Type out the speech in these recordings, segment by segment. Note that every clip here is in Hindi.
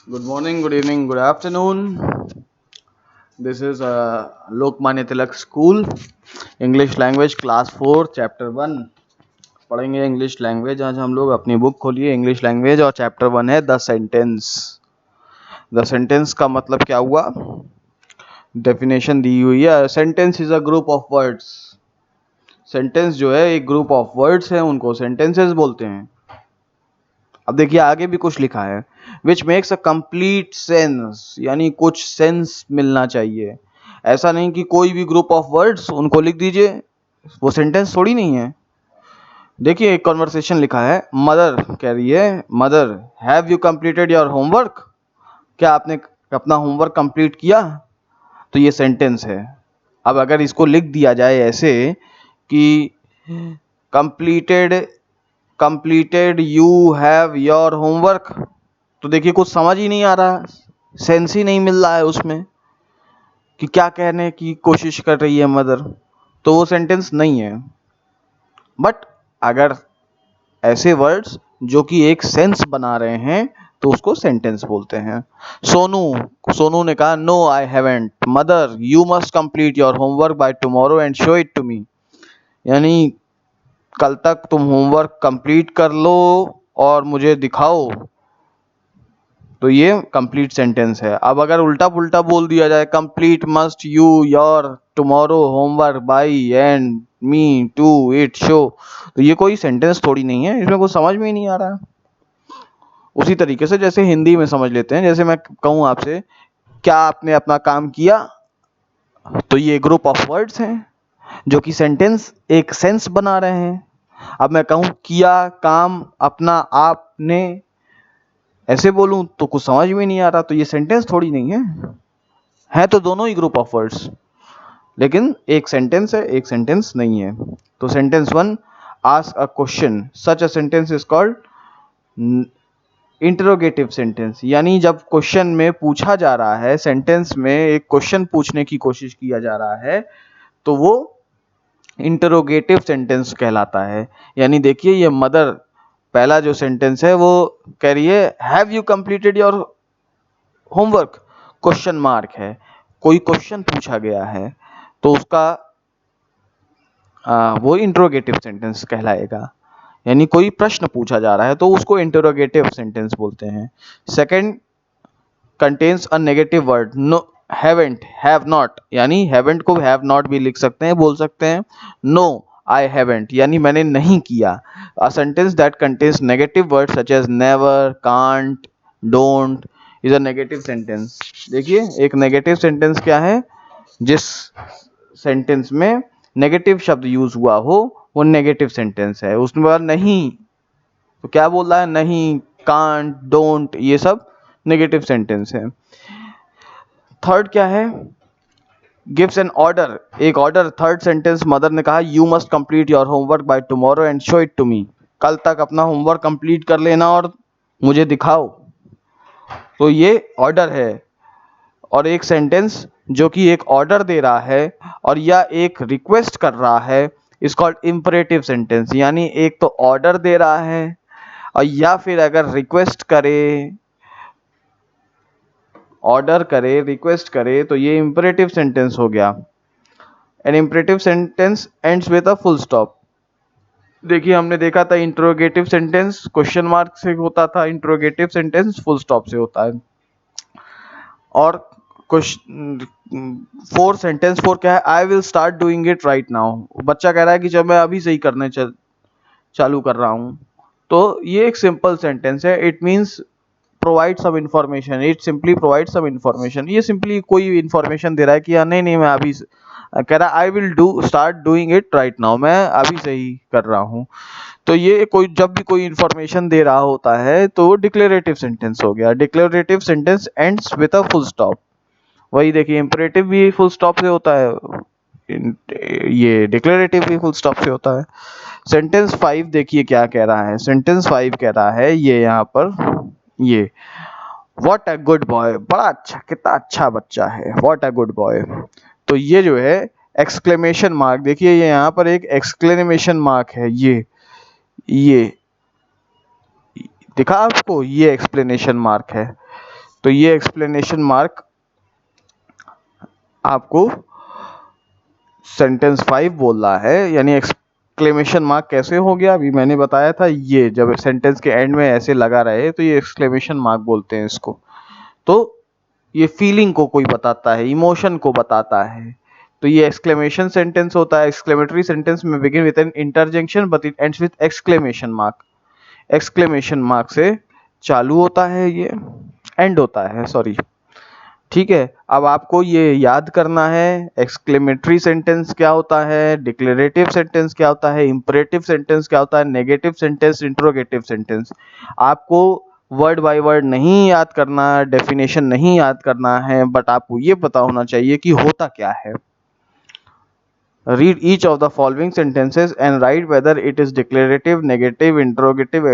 Good morning, good evening, good afternoon. This is Lokmanya Tilak School, English Language Class 4, Chapter 1. पढ़ेंगे इंग्लिश लैंग्वेज। आज हम लोग अपनी बुक खोलिए इंग्लिश लैंग्वेज और चैप्टर 1 है द सेंटेंस। द सेंटेंस का मतलब क्या हुआ, डेफिनेशन दी हुई है। Sentence is a group of words. Sentence जो है एक ग्रुप ऑफ वर्ड्स है, उनको सेंटेंसेस बोलते हैं। अब देखिए आगे भी कुछ लिखा है, which makes a complete sense, यानी कुछ सेंस मिलना चाहिए। ऐसा नहीं कि कोई भी ग्रुप ऑफ वर्ड्स उनको लिख दीजिए, वो सेंटेंस थोड़ी नहीं है। देखिए एक कॉन्वर्सेशन लिखा है, मदर कह रही है, mother have you completed your homework, क्या आपने अपना होमवर्क कंप्लीट किया? तो ये सेंटेंस है। अब अगर इसको लिख दिया जाए ऐसे कि completed completed you have your homework, तो देखिए कुछ समझ ही नहीं आ रहा, सेंस ही नहीं मिल रहा है उसमें कि क्या कहने की कोशिश कर रही है मदर, तो वो सेंटेंस नहीं है। बट अगर ऐसे वर्ड्स जो कि एक सेंस बना रहे हैं तो उसको सेंटेंस बोलते हैं। सोनू ने कहा, no I haven't, mother you must complete your homework by tomorrow and show it to me, यानी कल तक तुम होमवर्क कंप्लीट कर लो और मुझे दिखाओ। तो ये कंप्लीट सेंटेंस है। अब अगर उल्टा पुल्टा बोल दिया जाए, complete must you your tomorrow homework by and me to it show, तो ये कोई सेंटेंस थोड़ी नहीं है, इसमें कुछ समझ में ही नहीं आ रहा है। उसी तरीके से जैसे हिंदी में समझ लेते हैं, जैसे मैं कहूँ आपसे, क्या आपने अपना काम किया, तो ये ग्रुप ऑफ वर्ड्स हैं जो कि सेंटेंस एक सेंस बना रहे हैं। अब मैं कहूँ किया काम अपना आपने, ऐसे बोलूं तो कुछ समझ में नहीं आ रहा, तो ये सेंटेंस थोड़ी नहीं है तो दोनों ही ग्रुप ऑफ वर्ड्स, लेकिन एक सेंटेंस है एक सेंटेंस नहीं है। तो sentence 1, ask a question, such a sentence is called interrogative sentence, यानी जब क्वेश्चन में पूछा जा रहा है, सेंटेंस में एक क्वेश्चन पूछने की कोशिश किया जा रहा है, तो वो इंटरोगेटिव सेंटेंस कहलाता है। यानी देखिए ये मदर पहला जो सेंटेंस है वो कह रही है, have you completed your homework, question mark है, कोई क्वेश्चन पूछा गया है, तो उसका वो इंटरोगेटिव सेंटेंस कहलाएगा। यानी कोई प्रश्न पूछा जा रहा है तो उसको इंटरोगेटिव सेंटेंस बोलते हैं। Second, contains a negative word, no haven't, have not, यानी हैवेंट को हैव नॉट भी लिख सकते हैं, बोल सकते हैं। नो आई हैवेंट, यानी मैंने नहीं किया। A sentence that contains negative word such as never, can't, don't is a negative sentence. देखिए एक नेगेटिव सेंटेंस क्या है, जिस सेंटेंस में नेगेटिव शब्द यूज हुआ हो वो नेगेटिव सेंटेंस है। उसमें बाद नहीं, तो क्या बोल रहा है, नहीं, कांट, डोंट, ये सब नेगेटिव सेंटेंस है। थर्ड क्या है, गिव्स एन ऑर्डर, एक ऑर्डर। थर्ड सेंटेंस मदर ने कहा, you must complete your homework by tomorrow and show it to me, कल तक अपना होमवर्क कंप्लीट कर लेना और मुझे दिखाओ, तो ये ऑर्डर है। और एक सेंटेंस जो कि एक ऑर्डर दे रहा है और या एक रिक्वेस्ट कर रहा है इज कॉल्ड इंपरेटिव सेंटेंस, यानी एक तो ऑर्डर दे रहा है और या फिर अगर रिक्वेस्ट करे, ऑर्डर करे, रिक्वेस्ट करे, तो ये इंपरेटिव सेंटेंस हो गया। An imperative sentence ends with a full stop. देखिए हमने देखा था इंट्रोगेटिव सेंटेंस क्वेश्चन मार्क से होता था, इंट्रोगेटिव सेंटेंस फुल स्टॉप से होता है। और फोर सेंटेंस 4 क्या है, I will start doing it right now, बच्चा कह रहा है कि जब मैं अभी से ही करने चालू कर रहा हूँ, तो ये एक सिंपल सेंटेंस है। It means provide some information, it simply provide some information, ये सिंपली कोई इन्फॉर्मेशन दे रहा है कि नहीं नहीं मैं अभी कह रहा है I will do start doing it right now, मैं अभी से ही कर रहा हूँ। तो ये कोई जब भी कोई इन्फॉर्मेशन दे रहा होता है तो डिक्लेरेटिव सेंटेंस हो गया। Declarative sentence ends with a full stop. वही देखिए इंपरेटिव भी फुल स्टॉप से होता है, ये डिक्लेरेटिव भी फुल स्टॉप से होता है। सेंटेंस 5 देखिए क्या कह रहा है, सेंटेंस 5 कह रहा है ये यहाँ पर, ये व्हाट अ गुड बॉय, बड़ा अच्छा, कितना अच्छा बच्चा है, व्हाट अ गुड बॉय। तो ये जो है एक्सक्लेमेशन मार्क, देखिए ये यहाँ पर एक एक्सक्लेमेशन मार्क है, ये दिखा आपको, ये एक्सप्लेनेशन मार्क है। तो ये एक्सप्लेनेशन मार्क आपको सेंटेंस 5 बोल रहा है, यानी एक्सक्लेमेशन मार्क कैसे हो गया अभी मैंने बताया था। ये जब सेंटेंस के एंड में ऐसे लगा रहे तो ये एक्सक्लेमेशन मार्क बोलते हैं इसको। तो ये फीलिंग को कोई बताता है, इमोशन को बताता है। तो ये एक्सक्लेमेशन सेंटेंस होता है। एक्सक्लेमेटरी सेंटेंस में begin with an interjection but it ends with exclamation mark. Exclamation mark से चालू होता है, ये एंड होता है, सॉरी। ठीक है, अब आपको ये याद करना है एक्सक्लेमेटरी सेंटेंस क्या होता है, डिक्लेरेटिव सेंटेंस क्या होता है, इंपरेटिव सेंटेंस क्या होता है, नेगेटिव सेंटेंस, इंट्रोगेटिव सेंटेंस। आपको वर्ड बाय वर्ड नहीं याद करना, डेफिनेशन नहीं याद करना है, बट आपको ये पता होना चाहिए कि होता क्या है। Read each of the following sentences and write whether it is declarative, negative, interrogative,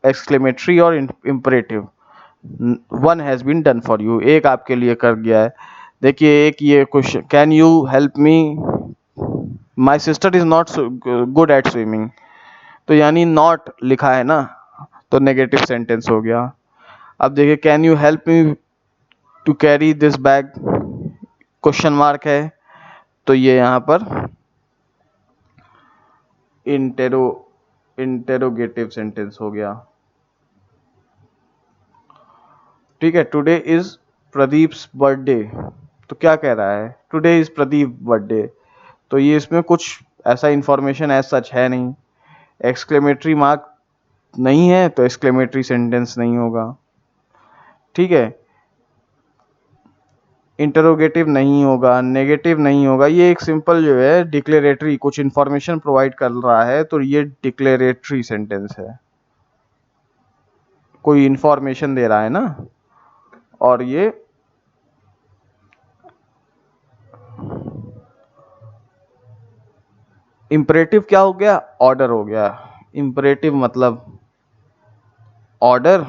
exclamatory or imperative. One has been done for you. एक आपके लिए कर गया है। देखिए एक ये question, can you help me, my sister is not good at swimming. तो यानी नॉट लिखा है ना, तो नेगेटिव सेंटेंस हो गया। अब देखिए can you help me to carry this bag, question mark है, तो ये यहाँ पर इंटेरोगेटिव सेंटेंस हो गया। ठीक है, टुडे इज प्रदीप्स बर्थडे, तो क्या कह रहा है, टुडे इज प्रदीप बर्थडे। तो ये इसमें कुछ ऐसा इंफॉर्मेशन एज सच है नहीं। एक्सक्लेमेटरी मार्क नहीं है तो एक्सक्लेमेटरी सेंटेंस नहीं होगा। ठीक है, इंटरोगेटिव नहीं होगा, नेगेटिव नहीं होगा। ये एक सिंपल जो है डिक्लेरेटरी, कुछ इंफॉर्मेशन प्रोवाइड कर रहा है, तो ये डिक्लेरेटरी सेंटेंस है, कोई इंफॉर्मेशन दे रहा है ना। और ये इंपरेटिव क्या हो गया, ऑर्डर हो गया। इंपरेटिव मतलब ऑर्डर,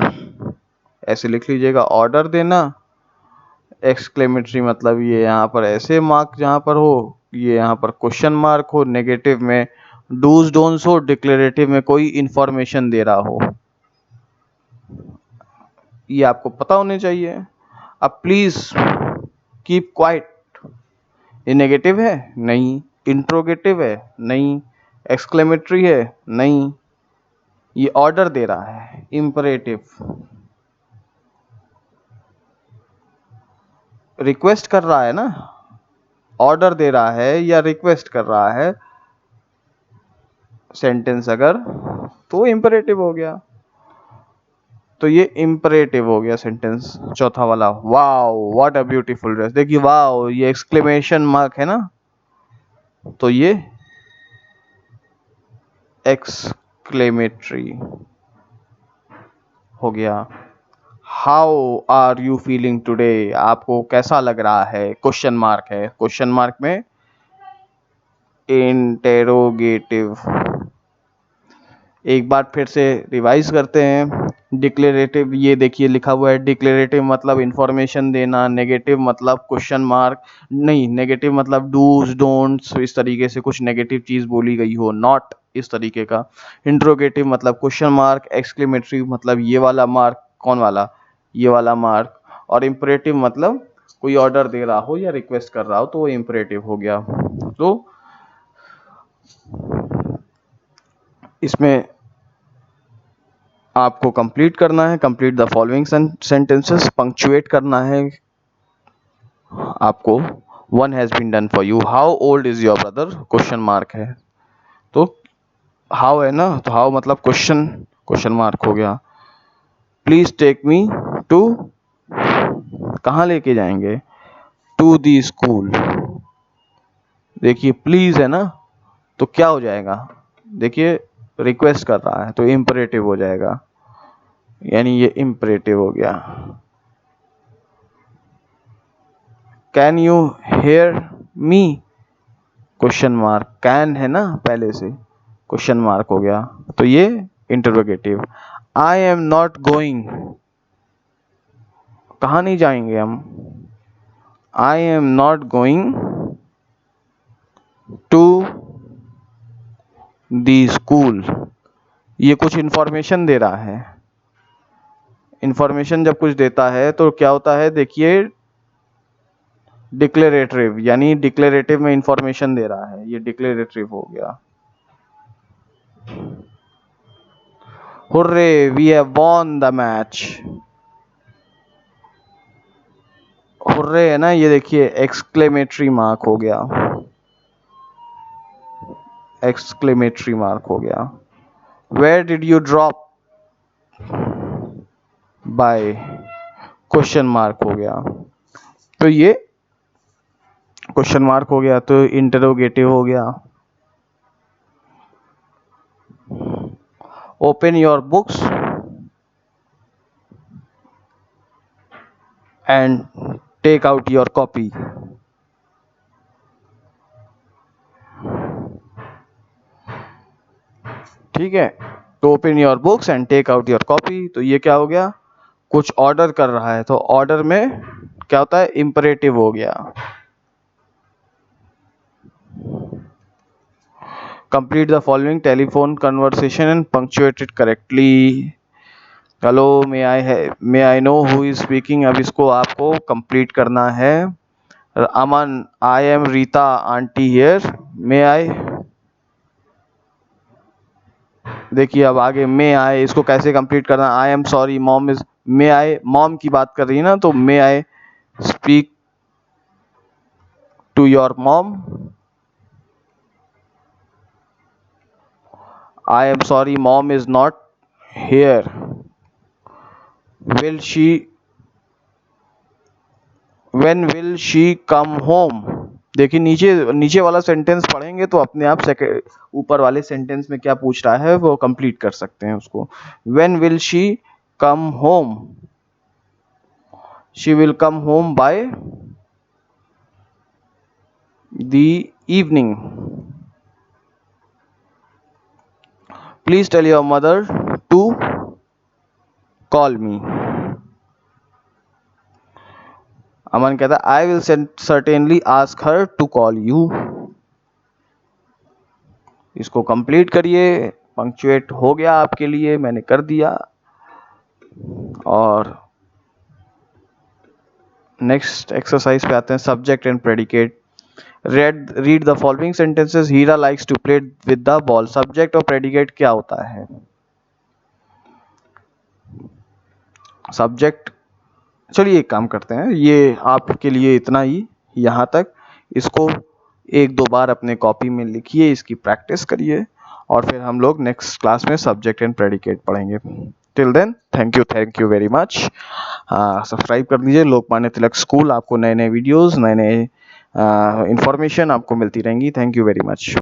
ऐसे लिख लीजिएगा, ऑर्डर देना। एक्सक्लेमेटरी मतलब ये यहाँ पर ऐसे मार्क जहाँ पर हो, ये यहाँ पर क्वेश्चन मार्क हो, नेगेटिव में डूज डोंट्स हो, डिक्लेरेटिव में कोई इंफॉर्मेशन दे रहा हो। ये आपको पता होने चाहिए। अब प्लीज कीप क्वाइट, ये नेगेटिव है नहीं, इंट्रोगेटिव है नहीं, एक्सक्लेमेटरी है नहीं, ये ऑर्डर दे रहा है, इंपरेटिव। रिक्वेस्ट कर रहा है ना, ऑर्डर दे रहा है या रिक्वेस्ट कर रहा है सेंटेंस अगर, तो इंपरेटिव हो गया। तो ये इंपरेटिव हो गया सेंटेंस चौथा वाला। Wow what a beautiful dress, देखिए वाओ ये एक्सक्लेमेशन मार्क है ना, तो ये एक्सक्लेमेटरी हो गया। How are you feeling today, आपको कैसा लग रहा है, क्वेश्चन मार्क है, क्वेश्चन मार्क में इंटेरोगेटिव। एक बार फिर से रिवाइज करते हैं। डिक्लेरेटिव, ये देखिए लिखा हुआ है, डिक्लेरेटिव मतलब इंफॉर्मेशन देना, नेगेटिव मतलब क्वेश्चन मार्क नहीं, नेगेटिव मतलब डूज डोंट्स, इस तरीके से कुछ नेगेटिव चीज बोली गई हो, नॉट इस तरीके का। इंट्रोगेटिव मतलब क्वेश्चन मार्क, एक्सक्लेमेटरी मतलब ये वाला मार्क, कौन वाला, ये वाला मार्क। और इंपरेटिव मतलब कोई ऑर्डर दे रहा हो या रिक्वेस्ट कर रहा हो, तो वो इंपरेटिव हो गया। तो इसमें आपको कंप्लीट करना है, complete the following sentences, punctuate करना है आपको। One has been done for you, how old is your brother, question mark है, तो हाउ है ना, तो हाउ मतलब क्वेश्चन, क्वेश्चन मार्क हो गया। प्लीज टेक मी टू, कहाँ लेके जाएंगे, टू दी स्कूल। देखिए प्लीज है ना, तो क्या हो जाएगा, देखिए रिक्वेस्ट कर रहा है तो इंपरेटिव हो जाएगा, यानी ये इंपरेटिव हो गया। Can you hear me, question mark, can है ना पहले से, क्वेश्चन मार्क हो गया, तो ये interrogative. I am not going, कहाँ नहीं जाएंगे हम, I am not going to the school, ये कुछ इंफॉर्मेशन दे रहा है, इंफॉर्मेशन जब कुछ देता है तो क्या होता है, देखिए डिक्लेरेटिव, यानी डिक्लेरेटिव में इंफॉर्मेशन दे रहा है, ये डिक्लेरेटिव हो गया। Hurray we have won the match. Hurray है ना, ये देखिए एक्सक्लेमेटरी मार्क हो गया, एक्सक्लेमेटरी मार्क हो गया। Where did you drop by, question mark हो गया। तो ये क्वेश्चन मार्क हो गया, तो इंटरोगेटिव हो गया। Open your books and take out your copy. ठीक है, तो open your books and take out your copy, तो ये क्या हो गया, कुछ ऑर्डर कर रहा है, तो ऑर्डर में क्या होता है, इंपरेटिव हो गया। Complete the following telephone conversation and punctuate it correctly. Hello may I know who is speaking, अब इसको आपको कंप्लीट करना है। Aman, I am Rita aunty here, may I, देखिए अब आगे मे आई, इसको कैसे कंप्लीट करना, I am sorry mom is, may I, mom की बात कर रही है ना, तो may I speak to your mom, I am sorry mom is not here, will she, when will she come home. देखिए नीचे वाला सेंटेंस पढ़ेंगे तो अपने आप ऊपर वाले सेंटेंस में क्या पूछ रहा है वो कंप्लीट कर सकते हैं उसको। When will she come home, she will come home by the evening. Please tell your mother to call me. Aman कहता है I will certainly ask her to call you. इसको कंप्लीट करिए, पंक्चुएट हो गया आपके लिए, मैंने कर दिया। और नेक्स्ट एक्सरसाइज पे आते हैं, subject and predicate. Read the following sentences, Hira likes to play with the ball. Subject और प्रेडिकेट क्या होता है, सब्जेक्ट, चलिए एक काम करते हैं, ये आपके लिए इतना ही यहाँ तक, इसको एक दो बार अपने कॉपी में लिखिए, इसकी प्रैक्टिस करिए, और फिर हम लोग नेक्स्ट क्लास में सब्जेक्ट एंड प्रेडिकेट पढ़ेंगे। Till then thank you very much. Subscribe कर दीजिए लोकमान्य तिलक स्कूल, आपको नए नए वीडियोस, नए नए इंफॉर्मेशन आपको मिलती रहेंगी। Thank you very much.